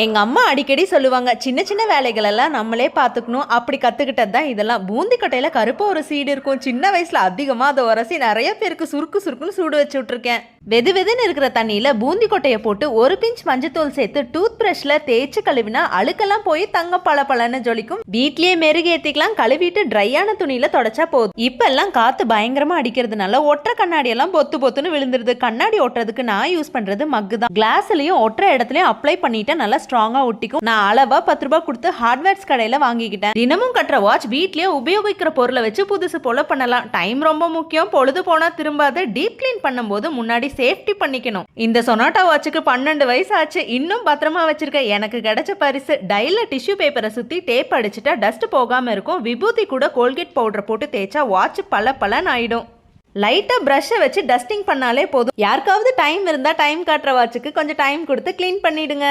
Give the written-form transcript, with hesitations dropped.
எங்க அம்மா அடிக்கடி சொல்லுவாங்க, சின்ன சின்ன வேலைகள் எல்லாம் நம்மளே பார்த்துக்கணும். அப்படி கத்துக்கிட்டது தான் இதெல்லாம். பூந்தி கொட்டையில கருப்பா ஒரு சீடு இருக்கும். சின்ன வயசுல அதிகமா அதை உரசி நிறைய பேருக்கு சுருக்கு சுருக்குன்னு சூடு வச்சு விட்டுருக்கேன். வெது வெதுன்னு இருக்கிற தண்ணியில பூந்தி கொட்டையை போட்டு ஒரு பிஞ்ச் மஞ்சத்தூள் சேர்த்து டூத் பிரஷ்ல தேய்ச்சி கழுவினா அழுக்கெல்லாம் போய் தங்க பளபளன்னு ஜொலிக்கும். வீட்லயே மெருகேத்திக்கலாம். கழுவிட்டு ட்ரையான துணியில தொடச்சா போதும். இப்ப எல்லாம் காத்து பயங்கரமா அடிக்கிறதுனால ஒற்றை கண்ணாடி எல்லாம் பொத்து பொத்துன்னு விழுந்துருது. கண்ணாடி ஒட்டுறதுக்கு நான் யூஸ் பண்றது மக்கு தான். கிளாஸ்லயும் ஒற்றை இடத்துலயும் அப்ளை பண்ணிட்டு நல்லா ஸ்ட்ராங்கா ஒட்டிக்கும். நான் அளவா 10 ரூபாய் கொடுத்து ஹார்ட்வேர்ஸ் கடையில வாங்கிக்கிட்டேன். தினமும் கட்டுற வாட்ச் வீட்லயே உபயோகிக்கிற பொருளை வச்சு புதுசு போல பண்ணலாம். டைம் ரொம்ப முக்கியம். பொழுது போனா திரும்பாத. டீப் கிளீன் பண்ணும்போது முன்னாடி சேஃப்டி பண்ணிக்கணும். இந்த சொனாட்டா வாட்சுக்கு 12 வயசு ஆச்சு. இன்னும் பத்திரமா வச்சிருக்க. எனக்கு கிடைச்ச பரிசு. டைல டிஷ்யூ பேப்பரை சுத்தி டேப் அடிச்சுட்டா டஸ்ட் போகாம இருக்கும். விபூதி கூட கோல்கேட் பவுடர் போட்டு தேய்ச்சா வாட்ச் பளபளன்னு ஆயிடும். லைட்டா பிரஷ்ஷை வச்சு டஸ்டிங் பண்ணாலே போதும். யாருக்காவது டைம் இருந்தா டைம் காட்டுற வாட்சுக்கு கொஞ்சம் டைம் கொடுத்து கிளீன் பண்ணிடுங்க.